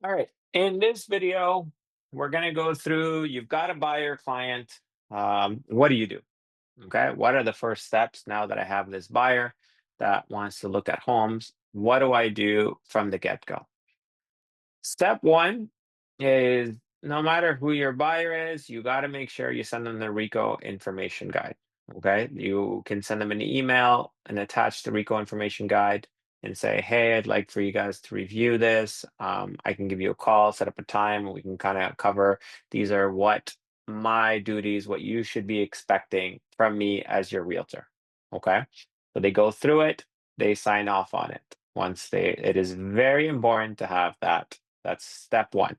All right. In this video, we're going to go through you've got a buyer client. What do you do? Okay. What are the first steps now that I have this buyer that wants to look at homes? What do I do from the get go? Step one is no matter who your buyer is, you got to make sure you send them the RICO information guide. Okay. You can send them an email and attach the RICO information guide and say, hey, I'd like for you guys to review this. I can give you a call, set up a time. We can kind of cover these are what my duties, what you should be expecting from me as your realtor. Okay. So they go through it, they sign off on it. It is very important to have that. That's step one.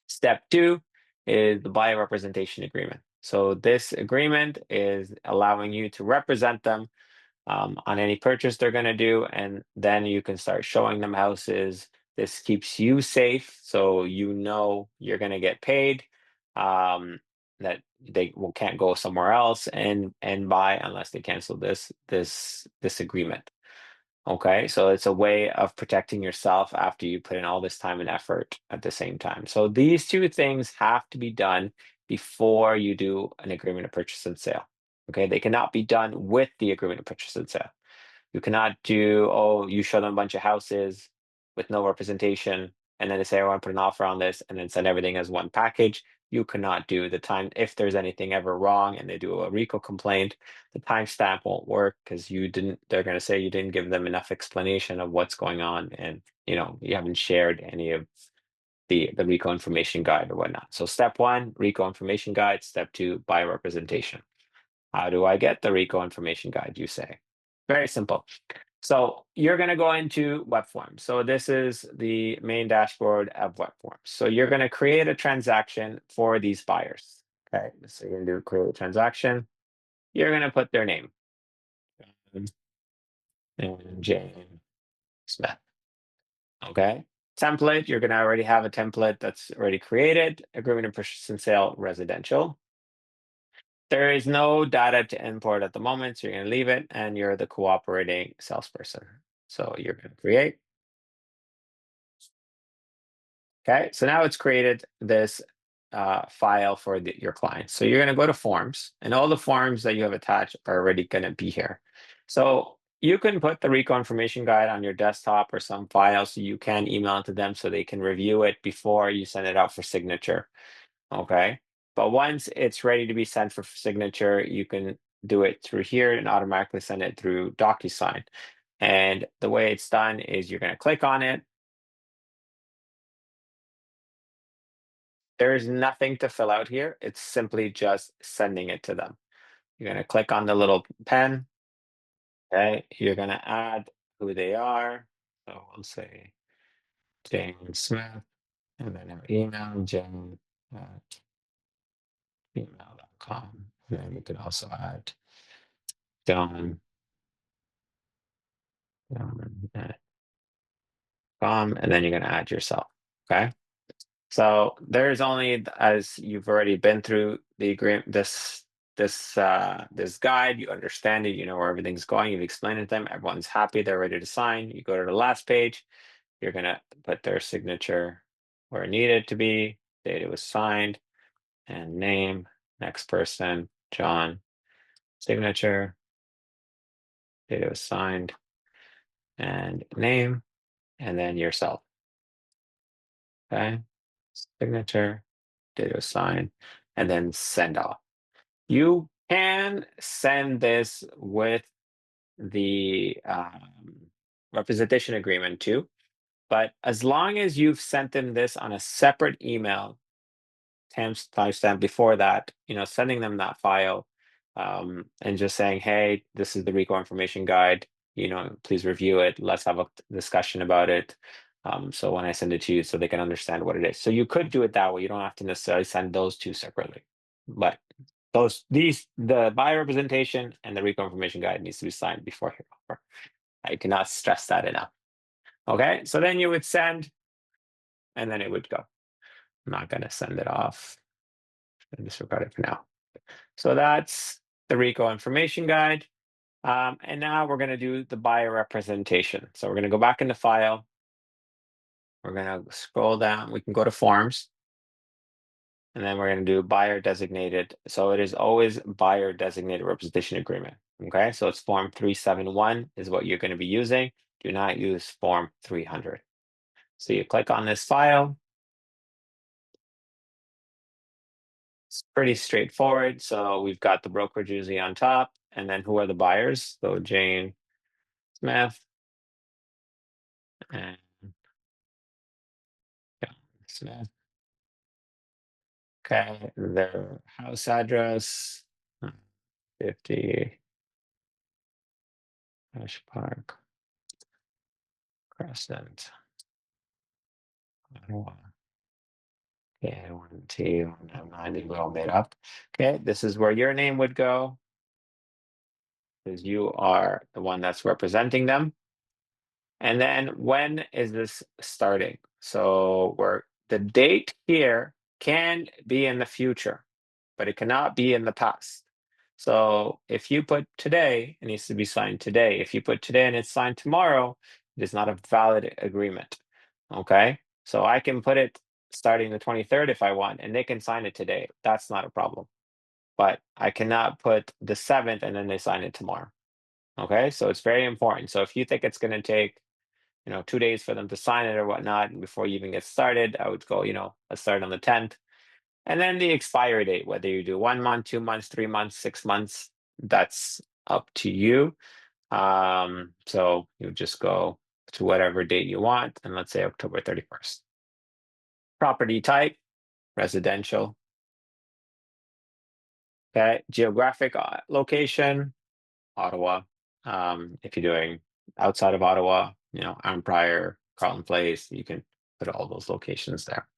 Step two is the buyer representation agreement. So this agreement is allowing you to represent them on any purchase they're going to do, and then you can start showing them houses. This keeps you safe, so you know you're going to get paid. Um, that can't go somewhere else and buy unless they cancel this agreement. Okay, so it's a way of protecting yourself after you put in all this time and effort at the same time. So these two things have to be done before you do an agreement of purchase and sale. Okay, they cannot be done with the agreement of purchase and sale. You cannot do, oh, you show them a bunch of houses with no representation, and then they say, I want to put an offer on this, and then send everything as one package. You cannot do the time if there's anything ever wrong and they do a RICO complaint, the timestamp won't work because they're going to say you didn't give them enough explanation of what's going on, and you haven't shared any of the RICO information guide or whatnot. So step one, RICO information guide. Step two, buyer representation. How do I get the RICO information guide, you say? Very simple. So you're going to go into web forms. So this is the main dashboard of web forms. So you're going to create a transaction for these buyers. Okay. So you're going to do create a transaction. You're going to put their name and Jane Smith. Okay. Template. You're going to already have a template that's already created. Agreement of purchase and sale residential. There is no data to import at the moment, so you're going to leave it, and you're the cooperating salesperson. So you're going to create. Okay, so now it's created this file for your client. So you're going to go to forms, and all the forms that you have attached are already going to be here. So you can put the RICO information guide on your desktop or some file so you can email it to them so they can review it before you send it out for signature. Okay. But once it's ready to be sent for signature, you can do it through here and automatically send it through DocuSign. And the way it's done is you're going to click on it. There is nothing to fill out here. It's simply just sending it to them. You're going to click on the little pen. Okay. You're going to add who they are. So we'll say Jane Smith and then our email, jane@gmail.com. And then we could also add John. And then you're going to add yourself. Okay. So there's only as you've already been through the agreement, this guide, you understand it, you know where everything's going, you've explained it to them, everyone's happy, they're ready to sign. You go to the last page, you're gonna put their signature where it needed to be, date it was signed, and name, next person, John, signature, date it was signed, and name, and then yourself. Okay. Signature, date was signed, and then send off. You can send this with the representation agreement too, but as long as you've sent them this on a separate email, timestamp before that, sending them that file and just saying, hey, this is the RICO information guide, please review it. Let's have a discussion about it. So when I send it to you, so they can understand what it is. So you could do it that way. You don't have to necessarily send those two separately. But the buyer representation and the RICO information guide needs to be signed before your offer. I cannot stress that enough. Okay, so then you would send, and then it would go. I'm not going to send it off and disregard it for now. So that's the RICO information guide. And now we're going to do the buyer representation. So we're going to go back into file. we're gonna scroll down. We can go to forms. And then we're gonna do buyer designated. So it is always buyer designated representation agreement. Okay, so it's form 371 is what you're gonna be using. Do not use form 300. So you click on this file. It's pretty straightforward. So we've got the brokerage usually on top, and then who are the buyers? So Jane Smith and John Smith. Okay, their house address 50 Ash Park Crescent. Ottawa. Okay, 1T 190 all made up. Okay, this is where your name would go, because you are the one that's representing them. And then when is this starting? So the date here can be in the future, but it cannot be in the past. So if you put today, it needs to be signed today. If you put today and it's signed tomorrow, it is not a valid agreement. Okay, so I can put it starting the 23rd if I want, and they can sign it today. That's not a problem. But I cannot put the 7th and then they sign it tomorrow. Okay, so it's very important. So if you think it's going to take 2 days for them to sign it or whatnot before you even get started, I would go, let's start on the 10th. And then the expiry date, whether you do 1 month, 2 months, 3 months, 6 months, that's up to you. So you just go to whatever date you want, and let's say October 31st. Property type, residential. Okay, geographic location, Ottawa. If you're doing outside of Ottawa, Arm Prior, Carleton Place, you can put all those locations there.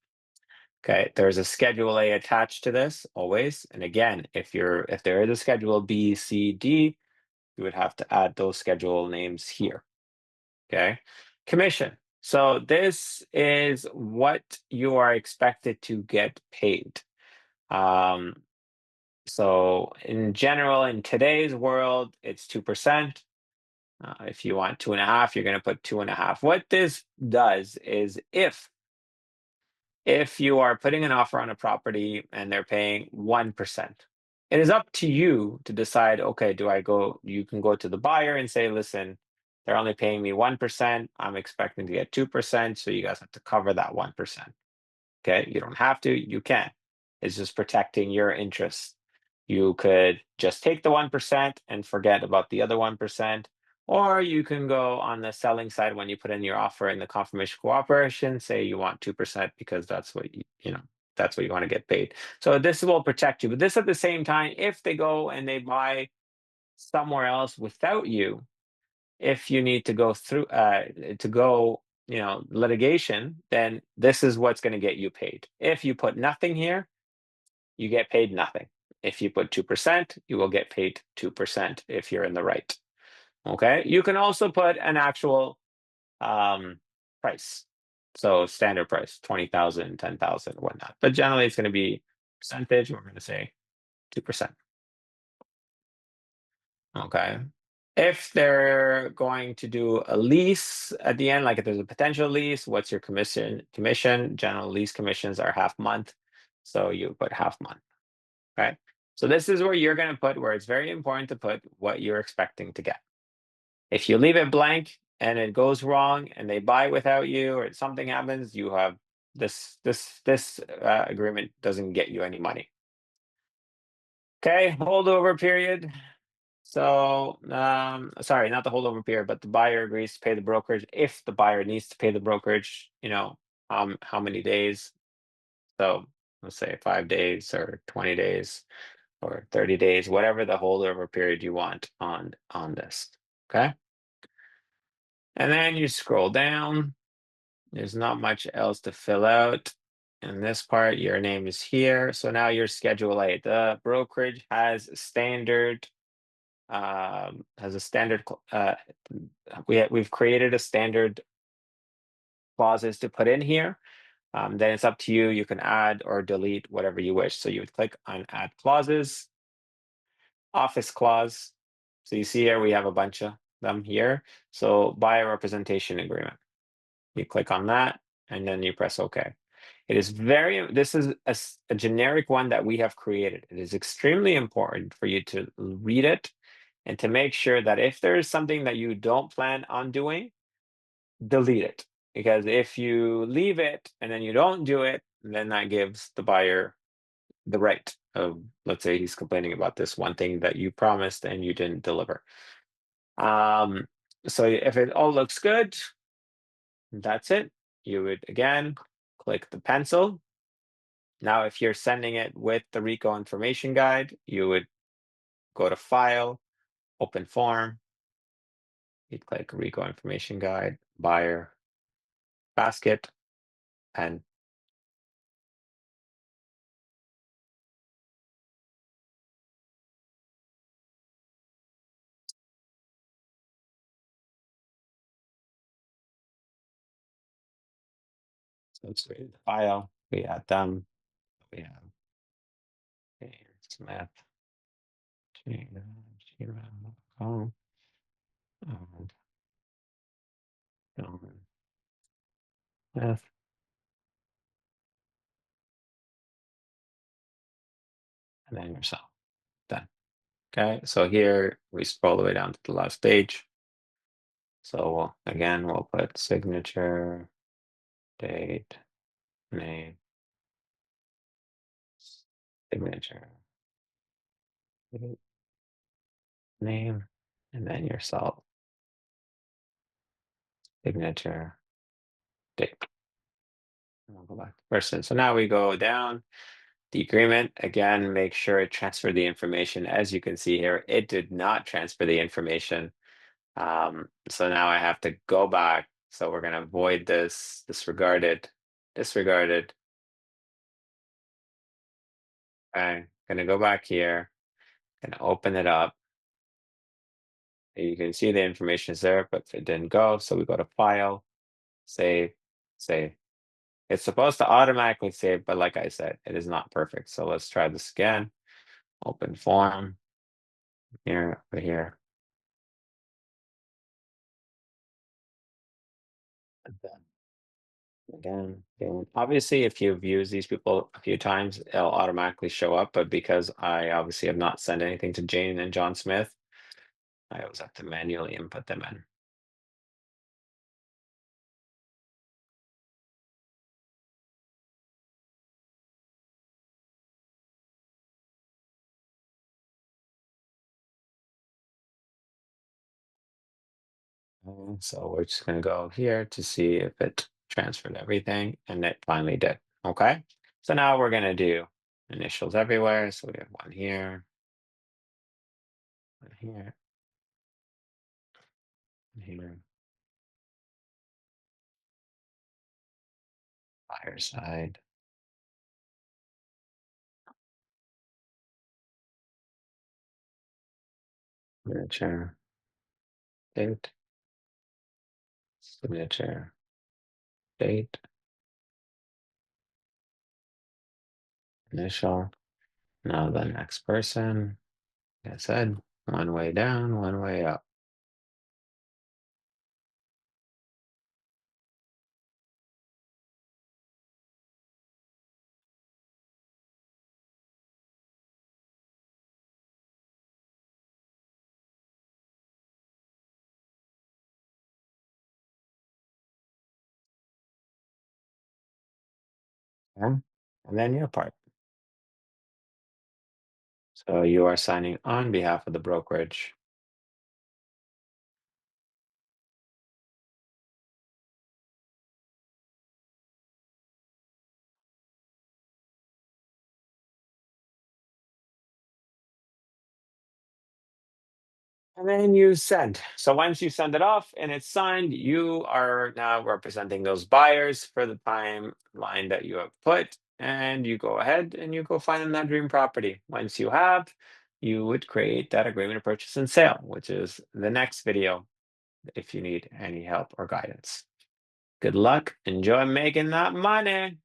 Okay, there's a Schedule A attached to this always. And again, if there is a Schedule B, C, D, you would have to add those schedule names here. Okay, commission. So this is what you are expected to get paid. So in general, in today's world, it's 2%. If you want 2.5, you're going to put 2.5. What this does is if you are putting an offer on a property and they're paying 1%, it is up to you to decide, okay, you can go to the buyer and say, listen, they're only paying me 1%. I'm expecting to get 2%. So you guys have to cover that 1%. Okay. You don't have to, you can. It's just protecting your interests. You could just take the 1% and forget about the other 1%. Or you can go on the selling side when you put in your offer in the confirmation cooperation, say you want 2% because that's what that's what you want to get paid. So this will protect you. But this at the same time, if they go and they buy somewhere else without you, if you need to go through litigation, then this is what's going to get you paid. If you put nothing here, you get paid nothing. If you put 2%, you will get paid 2% if you're in the right. Okay, you can also put an actual price. So standard price, 20,000, 10,000, whatnot. But generally it's going to be percentage. We're going to say 2%. Okay. If they're going to do a lease at the end, like if there's a potential lease, what's your commission? General lease commissions are half month. So you put half month. Okay. So this is where you're going to put where it's very important to put what you're expecting to get. If you leave it blank and it goes wrong and they buy without you or something happens, you have this agreement doesn't get you any money. Okay, holdover period. So, sorry, not the holdover period, but the buyer agrees to pay the brokerage if the buyer needs to pay the brokerage, how many days. So let's say 5 days or 20 days or 30 days, whatever the holdover period you want on this. Okay. And then you scroll down. There's not much else to fill out. In this part, your name is here. So now your Schedule A. The brokerage has a standard we've created a standard clauses to put in here. Then it's up to you. You can add or delete whatever you wish. So you would click on add clauses, office clause. So you see here we have a bunch of them here. So buyer representation agreement. You click on that and then you press OK. This is a generic one that we have created. It is extremely important for you to read it and to make sure that if there is something that you don't plan on doing, delete it. Because if you leave it and then you don't do it, then that gives the buyer the right of, let's say he's complaining about this one thing that you promised and you didn't deliver. Um, so if it all looks good, that's it. You would again click the pencil. Now, if you're sending it with the RICO information guide, you would go to File, Open Form. You'd click RICO information guide, buyer, basket, and so let's create the file. We add them. We have Smith, gmail.com, and John Smith. And then yourself. Done. Okay, so here we scroll all the way down to the last page. So again, we'll put signature, date, name, signature, date, name, and then yourself, signature, date. And we'll go back to person. So now we go down the agreement. Again, make sure it transferred the information. As you can see here, it did not transfer the information. So now I have to go back. So we're going to avoid this disregarded. Okay, gonna go back here, gonna open it up. And you can see the information is there, but it didn't go. So we go to File, Save, Save. It's supposed to automatically save, but like I said, it is not perfect. So let's try this again. Open form here, over here. And then again, obviously, if you've used these people a few times, it'll automatically show up. But because I obviously have not sent anything to Jane and John Smith, I always have to manually input them in. So we're just gonna go here to see if it transferred everything, and it finally did. Okay. So now we're gonna do initials everywhere. So we have one here, one here, one here, fire side, signature, date, signature, date, initial. Now the next person, like I said, one way down, one way up. Okay? And then your part. So you are signing on behalf of the brokerage. And then you send. So once you send it off and it's signed, you are now representing those buyers for the timeline that you have put. And you go ahead and you go find them that dream property. Once you have, you would create that agreement of purchase and sale, which is the next video if you need any help or guidance. Good luck. Enjoy making that money.